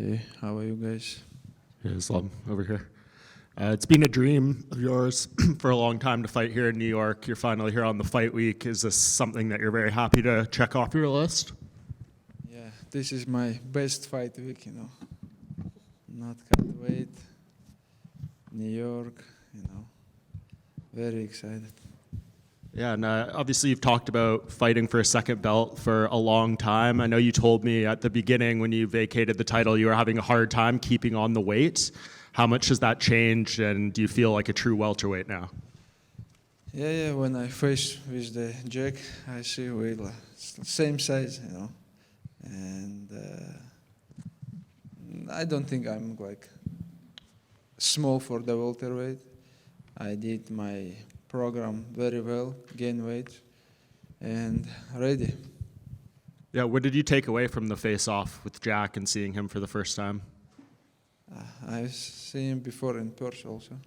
Hey, how are you guys? Hey, Islam, over here. It's been a dream of yours for a long time to fight here in New York. You're finally here on the fight week. Is this something that you're very happy to check off your list? Yeah, this is my best fight week, Not cut weight, New York, Very excited. Yeah, and obviously you've talked about fighting for a second belt for a long time. I know you told me at the beginning when you vacated the title you were having a hard time keeping on the weight. How much has that changed, and do you feel like a true welterweight now? Yeah, when I faced with the Jack, I see we same size, And I don't think I'm small for the welterweight. I did my program very well, gain weight, and ready. Yeah, what did you take away from the face-off with Jack and seeing him for the first time? I've seen him before in Perth also.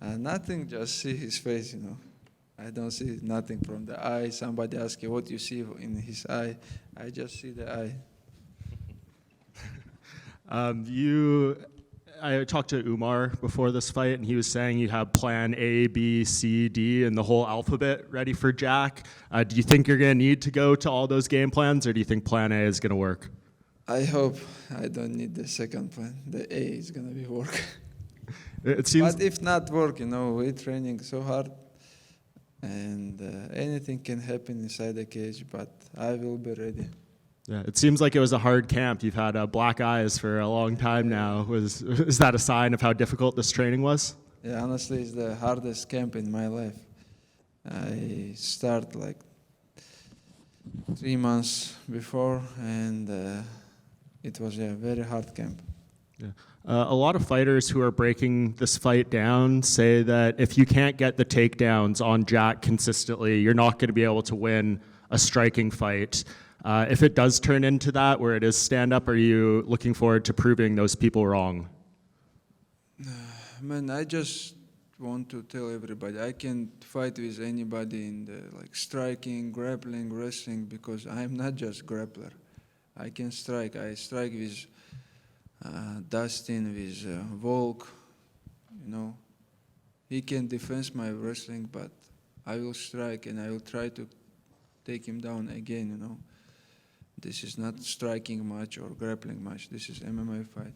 Nothing, just see his face, I don't see nothing from the eye. Somebody asks you what you see in his eye. I just see the eye. I talked to Umar before this fight, and he was saying you have plan A, B, C, D, and the whole alphabet ready for Jack. Do you think you're going to need to go to all those game plans, or do you think plan A is going to work? I hope I don't need the second plan. The A is going to be work. It seems. But if not work, we're training so hard, and anything can happen inside the cage, but I will be ready. Yeah, it seems like it was a hard camp. You've had black eyes for a long time now. Is that a sign of how difficult this training was? Yeah, honestly, it's the hardest camp in my life. I start 3 months before, and it was a very hard camp. Yeah. A lot of fighters who are breaking this fight down say that if you can't get the takedowns on Jack consistently, you're not going to be able to win a striking fight. If it does turn into that, where it is stand-up, are you looking forward to proving those people wrong? Man, I just want to tell everybody I can fight with anybody in the striking, grappling, wrestling, because I'm not just grappler. I can strike. I strike with Dustin, with Volk. He can defend my wrestling, but I will strike and I will try to take him down again. This is not striking match or grappling match. This is MMA fight.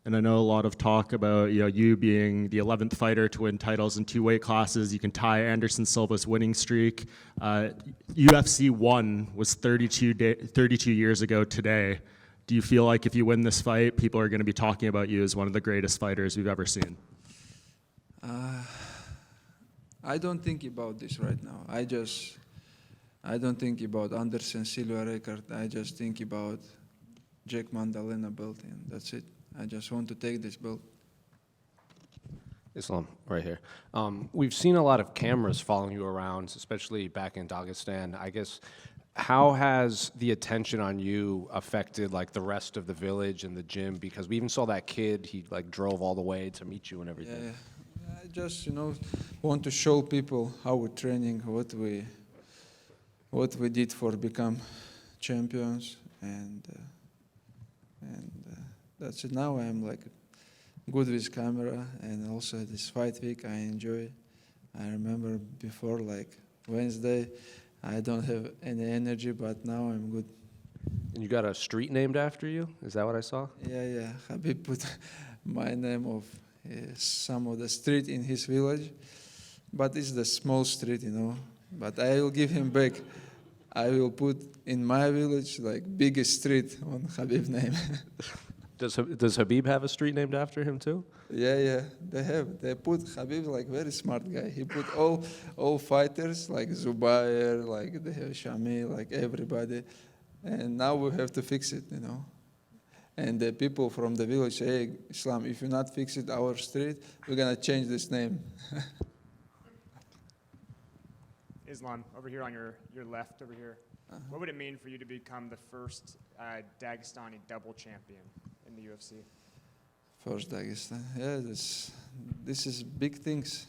And I know a lot of talk about you being the 11th fighter to win titles in 2 weight classes. You can tie Anderson Silva's winning streak. UFC 1 was 32 years ago today. Do you feel like if you win this fight, people are going to be talking about you as one of the greatest fighters we've ever seen? I don't think about this right now. I don't think about Anderson Silva record. I just think about Jack Maddalena belt, and that's it. I just want to take this belt. Islam, right here. We've seen a lot of cameras following you around, especially back in Dagestan. I guess, how has the attention on you affected the rest of the village and the gym? Because we even saw that kid, he drove all the way to meet you and everything. Yeah. I just, want to show people how we're training, what we did for become champions, and that's it. Now I'm good with camera, and also this fight week I enjoy. I remember before Wednesday, I don't have any energy, but now I'm good. And you got a street named after you? Is that what I saw? Yeah. Habib put my name of some of the street in his village, but it's the small street, But I will give him back. I will put in my village biggest street on Habib's name. Does Habib have a street named after him too? Yeah, they have. They put Habib very smart guy. He put all fighters Zubair, they have Shami, everybody, and now we have to fix it, And the people from the village say, hey, Islam, if you not fix it our street, we're gonna change this name. Islam, over here on your left over here. What would it mean for you to become the first Dagestani double champion in the UFC? First Dagestan. Yeah, this is big things.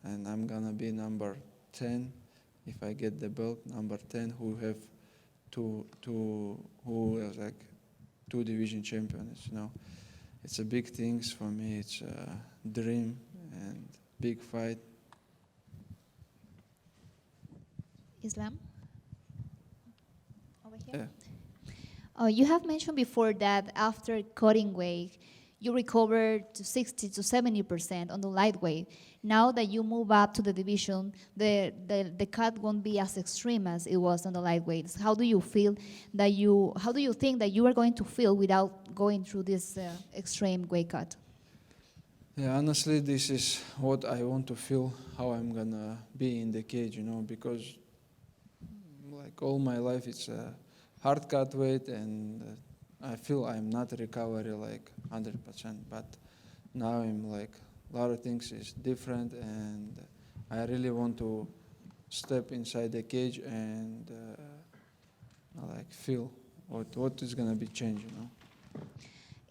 And I'm gonna be number 10 if I get the belt, number 10 who have two who was like 2 division champions. You know, it's a big things for me. It's a dream and big fight. Islam? Over here? Yeah. You have mentioned before that after cutting weight, you recovered to 60 to 70% on the lightweight. Now that you move up to the division, the cut won't be as extreme as it was on the lightweights. How do you think that you are going to feel without going through this extreme weight cut? Yeah, honestly, this is what I want to feel, how I'm gonna be in the cage, you know, because like all my life it's a hard cut weight, and I feel I'm not recovery like 100%, but now I'm like a lot of things is different, and I really want to step inside the cage and like feel what is gonna be changed, you know.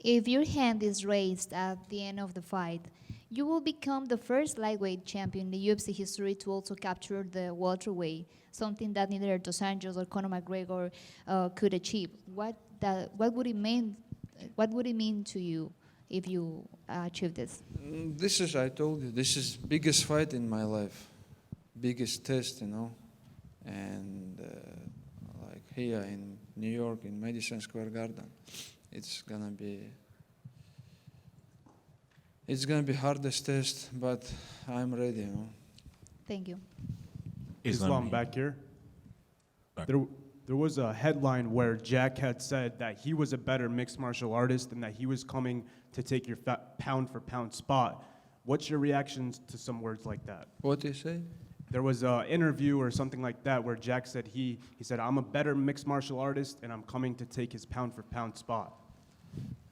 If your hand is raised at the end of the fight, you will become the first lightweight champion in the UFC history to also capture the welterweight, something that neither Dos Anjos or Conor McGregor could achieve. What would it mean? What would it mean to you if you achieve this? This is, I told you, this is biggest fight in my life, biggest test, you know, and like here in New York, in Madison Square Garden, it's gonna be hardest test, but I'm ready, you know. Thank you. Islam back here. There was a headline where Jack had said that he was a better mixed martial artist and that he was coming to take your pound for pound spot. What's your reactions to some words like that? What do you say? There was an interview or something like that where Jack said he said, I'm a better mixed martial artist and I'm coming to take his pound for pound spot.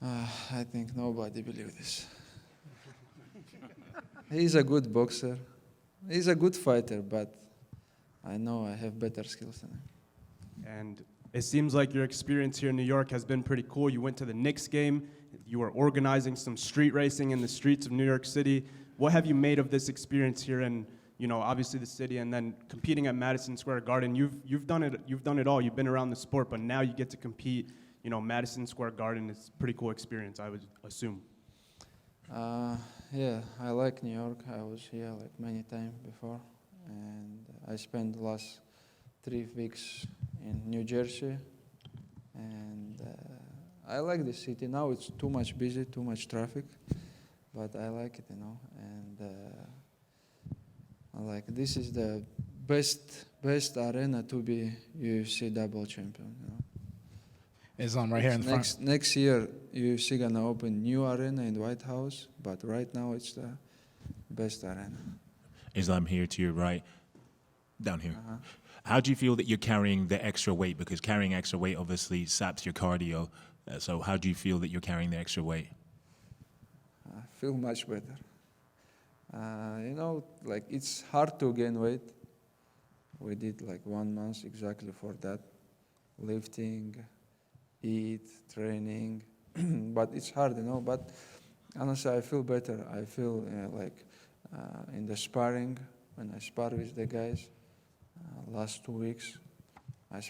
I think nobody believes this. He's a good boxer. He's a good fighter, but I know I have better skills than him. And it seems like your experience here in New York has been pretty cool. You went to the Knicks game. You were organizing some street racing in the streets of New York City. What have you made of this experience here in, you know, obviously the city, and then competing at Madison Square Garden? You've done it all. You've been around the sport, but now you get to compete. You know, Madison Square Garden is a pretty cool experience, I would assume. Yeah, I like New York. I was here like many times before, and I spent the last 3 weeks in New Jersey, and I like the city. Now it's too much busy, too much traffic, but I like it, you know, and I like this is the best arena to be UFC double champion, you know. Islam right here in the front. Next year, UFC gonna open new arena in White House, but right now it's the best arena. Islam here to your right, down here. How do you feel that you're carrying the extra weight? Because carrying extra weight obviously saps your cardio. So how do you feel that you're carrying the extra weight? I feel much better. You know, like it's hard to gain weight. We did like 1 month exactly for that, lifting, eat, training, but it's hard, you know. But honestly, I feel better. I feel like in the sparring, when I spar with the guys, last 2 weeks, I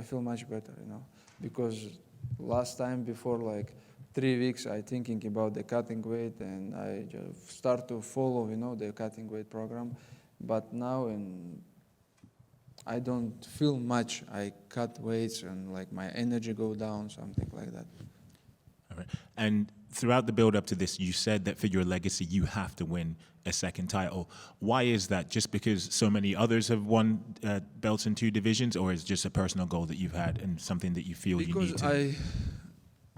feel much better, you know, because last time before like 3 weeks, I thinking about the cutting weight, and I just start to follow, you know, the cutting weight program, but now I don't feel much. I cut weights and like my energy go down, something like that. All right. And throughout the build up to this, you said that for your legacy, you have to win a second title. Why is that? Just because so many others have won belts in 2 divisions, or is it just a personal goal that you've had and something that you feel you need to? Because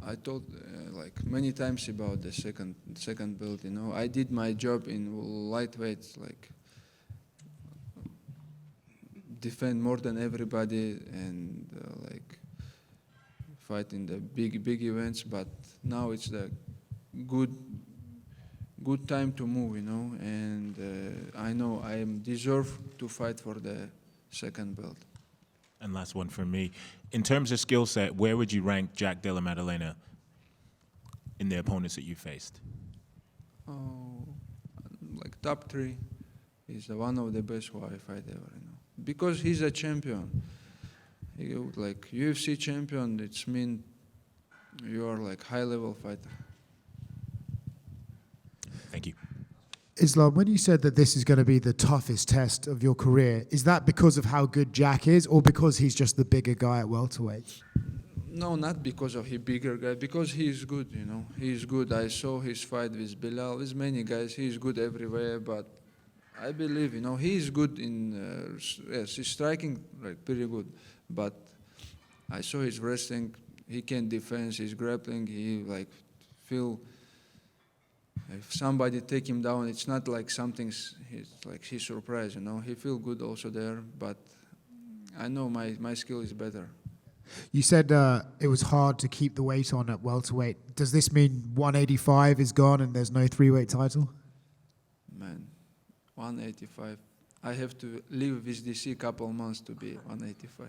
I thought like many times about the second belt, you know. I did my job in lightweights, like defend more than everybody and like fight in the big events, but now it's the good time to move, you know, and I know I deserve to fight for the second belt. And last one for me. In terms of skill set, where would you rank Jack Della Maddalena in the opponents that you faced? Oh, like top 3. He's one of the best who I fight ever, you know. Because he's a champion. You like UFC champion, it's mean you are like high level fighter. Thank you. Islam, when you said that this is going to be the toughest test of your career, is that because of how good Jack is, or because he's just the bigger guy at welterweight? No, not because of he bigger guy, because he is good, you know. He is good. I saw his fight with Bilal, with many guys. He is good everywhere, but I believe, you know, he is good in, yes, he's striking like pretty good. But I saw his wrestling, he can defend, his grappling, he like feel, if somebody take him down, it's not like something's, he's surprised, you know. He feel good also there, but I know my skill is better. You said it was hard to keep the weight on at welterweight. Does this mean 185 is gone and there's no three-weight title? Man, 185. I have to live with DC a couple months to be 185.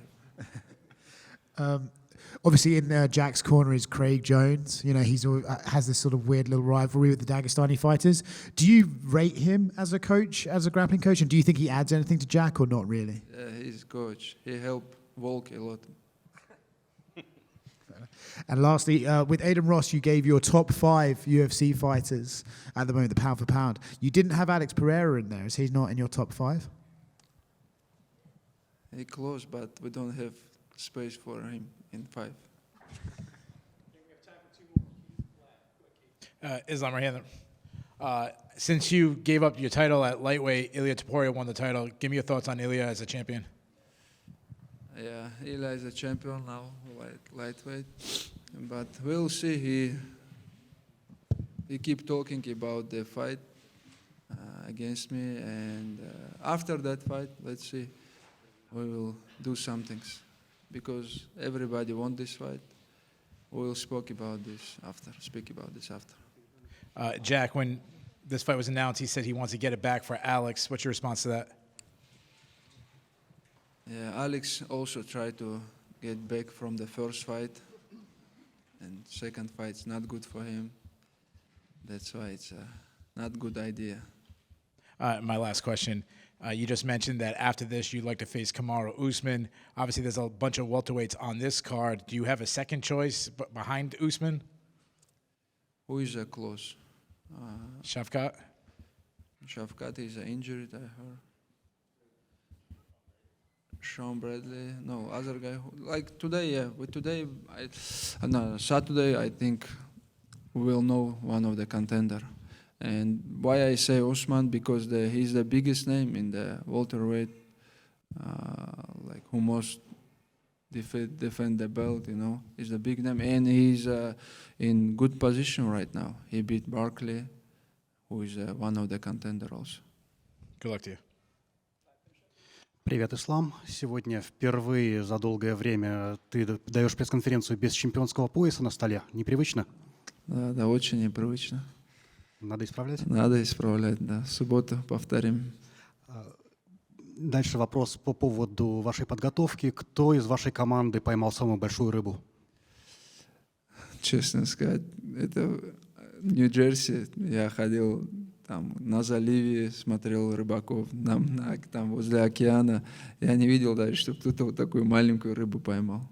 Obviously, in Jack's corner is Craig Jones. You know, he's has this sort of weird little rivalry with the Dagestani fighters. Do you rate him as a coach, as a grappling coach, and do you think he adds anything to Jack or not really? Yeah, he's coach. He helped Volk a lot. And lastly, with Aiden Ross, you gave your top 5 UFC fighters at the moment, the pound for pound. You didn't have Alex Pereira in there. Is he not in your top 5? He close, but we don't have space for him in 5. Islam, right here. Since you gave up your title at lightweight, Ilia Topuria won the title. Give me your thoughts on Ilia as a champion. Yeah, Ilia is a champion now, lightweight. But we'll see. He keep talking about the fight against me, and after that fight, let's see. We will do some things because everybody want this fight. We will speak about this after. Jack, when this fight was announced, he said he wants to get it back for Alex. What's your response to that? Yeah, Alex also tried to get back from the first fight, and second fight's not good for him. That's why it's not a good idea. My last question. You just mentioned that after this, you'd like to face Kamaru Usman. Obviously, there's a bunch of welterweights on this card. Do you have a second choice behind Usman? Who is close? Shavkat? Shavkat is injured, I heard. Sean Bradley, no, other guy. Like today, yeah. But today, Saturday, I think we will know one of the contender. And why I say Usman, because he's the biggest name in the welterweight, like who most defend the belt, you know. He's the big name, and he's in good position right now. He beat Barkley, who is one of the contender also. Good luck to you. Привет, Ислам. Сегодня впервые за долгое время ты даешь пресс-конференцию без чемпионского пояса на столе. Непривычно? Да, очень непривычно. Надо исправлять? Надо исправлять, да. В субботу повторим. Дальше вопрос по поводу вашей подготовки. Кто из вашей команды поймал самую большую рыбу? Честно сказать, это в Нью-Джерси. Я ходил там на заливе, смотрел рыбаков там возле океана. Я не видел даже, чтобы кто-то вот такую маленькую рыбу поймал.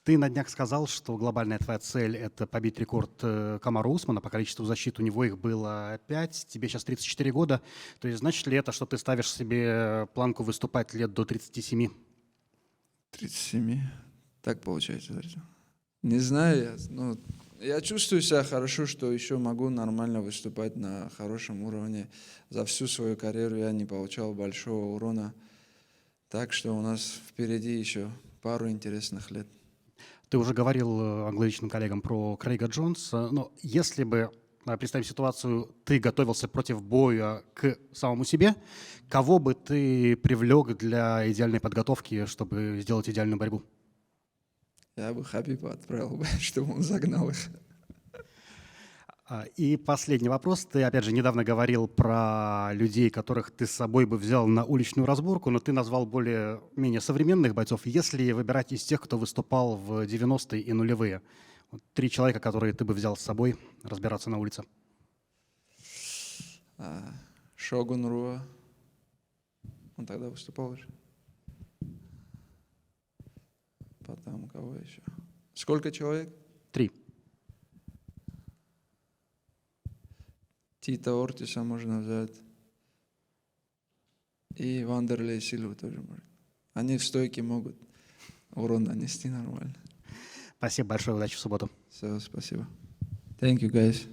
Ты на днях сказал, что глобальная твоя цель – это побить рекорд Камару Усмана. По количеству защит у него их было 5, тебе сейчас 34 года. То есть значит ли это, что ты ставишь себе планку выступать лет до 37? 37? Так получается. Не знаю, я чувствую себя хорошо, что еще могу нормально выступать на хорошем уровне. За всю свою карьеру я не получал большого урона. Так что у нас впереди еще пару интересных лет. Ты уже говорил англоязычным коллегам про Крейга Джонса, но если бы, представим ситуацию, ты готовился против боя к самому себе, кого бы ты привлек для идеальной подготовки, чтобы сделать идеальную борьбу? Я бы Хабиба отправил, чтобы он загнал их. И последний вопрос. Ты, опять же, недавно говорил про людей, которых ты с собой бы взял на уличную разборку, но ты назвал более-менее современных бойцов. Если выбирать из тех, кто выступал в 90-е и нулевые, 3 человека, которые ты бы взял с собой разбираться на улице. Шогун Руа. Он тогда выступал уже. Потом кого еще? Сколько человек? 3. Тита Ортиса можно взять. И Вандерлей Силву тоже может. Они в стойке могут урон нанести нормально. Спасибо большое, удачи в субботу. Все, спасибо. Thank you, guys.